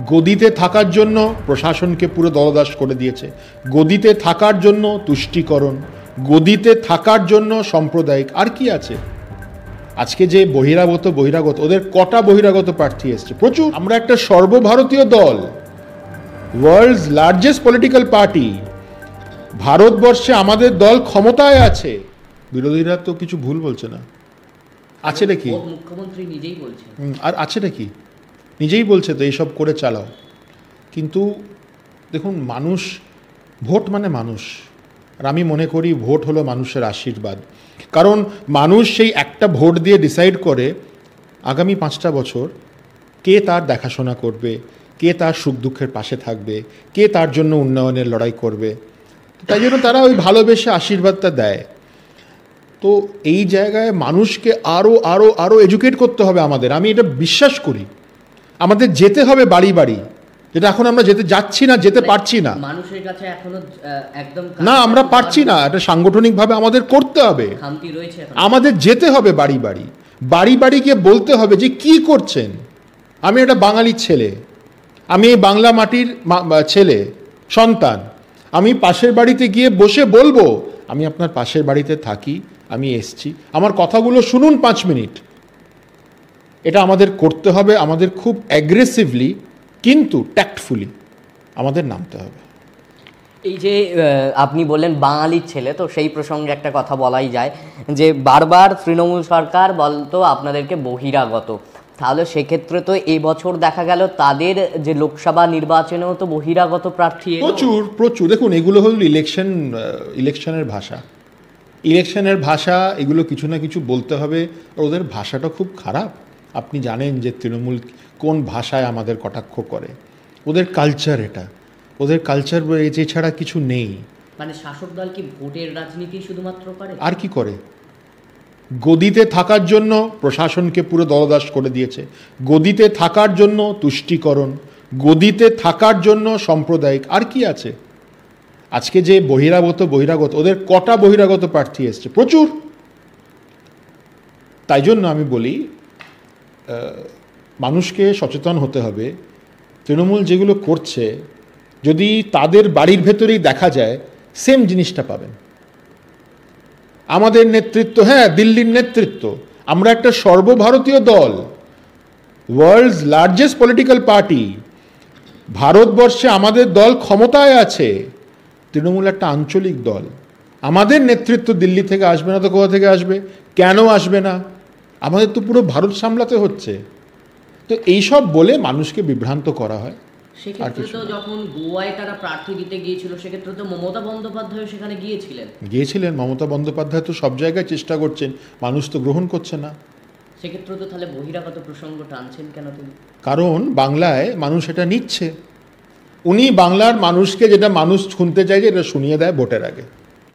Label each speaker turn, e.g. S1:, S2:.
S1: গদিতে থাকার জন্য প্রশাসনকে পুরো দলদাস করে দিয়েছে, গদিতে থাকার জন্য তুষ্টিকরণ, গদিতে থাকার জন্য সাম্প্রদায়িক, আর কি আছে? আজকে যে বহিরাগত ওদের কটা বহিরাগত প্রার্থী এসছে? প্রচুর। আমরা একটা সর্বভারতীয় দল, ওয়ার্ল্ডস লার্জেস্ট পলিটিক্যাল পার্টি, ভারতবর্ষে আমাদের দল ক্ষমতায় আছে। বিরোধীরা তো কিছু ভুল বলছে না, আছে নাকি?
S2: মুখ্যমন্ত্রী নিজেই বলছেন।
S1: আর আছে নাকি? নিজেই বলছে তো এইসব করে চালাও। কিন্তু দেখুন, মানুষ, ভোট মানে মানুষ, আর আমি মনে করি ভোট হলো মানুষের আশীর্বাদ। কারণ মানুষ সেই একটা ভোট দিয়ে ডিসাইড করে আগামী 5টা বছর কে তার দেখাশোনা করবে, কে তার সুখ দুঃখের পাশে থাকবে, কে তার জন্য উন্নয়নের লড়াই করবে। তাই জন্য তারা ওই ভালোবেসে আশীর্বাদটা দেয়। তো এই জায়গায় মানুষকে আরও আরও আরও এডুকেট করতে হবে আমাদের। আমি এটা বিশ্বাস করি, আমাদের যেতে হবে বাড়ি বাড়ি, যেটা এখন আমরা যেতে যাচ্ছি না, যেতে পারছি না।
S2: মানুষের কাছে এখনো একদম
S1: না, আমরা পারছি না। এটা সাংগঠনিকভাবে আমাদের করতে হবে, আমাদের যেতে হবে বাড়ি বাড়ি, বাড়ি বাড়ি গিয়ে বলতে হবে যে কি করছেন। আমি একটা বাঙালির ছেলে, আমি এই বাংলা মাটির ছেলে সন্তান, আমি পাশের বাড়িতে গিয়ে বসে বলবো আমি আপনার পাশের বাড়িতে থাকি, আমি এসছি, আমার কথাগুলো শুনুন 5 মিনিট। এটা আমাদের করতে হবে, আমাদের খুব অ্যাগ্রেসিভলি কিন্তু ট্যাক্টফুলি আমাদের নামতে হবে।
S2: এই যে আপনি বললেন বাঙালির ছেলে, তো সেই প্রসঙ্গে একটা কথা বলাই যায় যে বারবার তৃণমূল সরকার বলতো আপনাদেরকে বহিরাগত, তাহলে সেক্ষেত্রে তো এবছর দেখা গেল তাদের যে লোকসভা নির্বাচনেও তো বহিরাগত প্রার্থী
S1: প্রচুর প্রচুর। দেখুন, এগুলো হল ইলেকশনের ভাষা, ইলেকশনের ভাষা, এগুলো কিছু না কিছু বলতে হবে। ওদের ভাষাটা খুব খারাপ। আপনি জানেন যে তৃণমূল কোন ভাষায় আমাদের কটাক্ষ করে, ওদের কালচার এটা, ওদের কালচার এছাড়া কিছু নেই।
S2: মানে শাসক দল কি ভোটের রাজনীতি শুধুমাত্র করে?
S1: আর কি করে? গদিতে থাকার জন্য প্রশাসনকে পুরো দলদাস করে দিয়েছে, গদিতে থাকার জন্য তুষ্টিকরণ, গদিতে থাকার জন্য সাম্প্রদায়িক, আর কি আছে? আজকে যে বহিরাগত ওদের কটা বহিরাগত প্রার্থী এসছে? প্রচুর। তাই জন্য আমি বলি মানুষকে সচেতন হতে হবে। তৃণমূল যেগুলো করছে, যদি তাদের বাড়ির ভেতরেই দেখা যায়, সেম জিনিসটা পাবেন। আমাদের নেতৃত্ব, হ্যাঁ দিল্লির নেতৃত্ব, আমরা একটা সর্বভারতীয় দল, ওয়ার্ল্ডস লার্জেস্ট পলিটিক্যাল পার্টি, ভারতবর্ষে আমাদের দল ক্ষমতায় আছে। তৃণমূল একটা আঞ্চলিক দল, আমাদের নেতৃত্ব দিল্লি থেকে আসবে না তো কোথা থেকে আসবে? কেন আসবে না? আমাদের তো পুরো ভারত সামলাতে হচ্ছে। তো এইসব বলে মানুষকে বিভ্রান্ত করা হয়।
S2: সেক্ষেত্রে তো যখন গোয়ায় তারা প্রার্থী দিতে গিয়েছিল, সেক্ষেত্রে তো মমতা বন্দ্যোপাধ্যায় সেখানে গিয়েছিলেন। মমতা বন্দ্যোপাধ্যায় তো সব জায়গায় চেষ্টা করছেন, মানুষ তো গ্রহণ করছে না। সেক্ষেত্রে তো তাহলে বহিরাগত প্রসঙ্গ টানছেন কেন তিনি?
S1: কারণ বাংলায় মানুষ এটা নিচ্ছে, উনি বাংলার মানুষকে যেটা মানুষ শুনতে চাইছে এটা শুনিয়ে দেয় ভোটের আগে।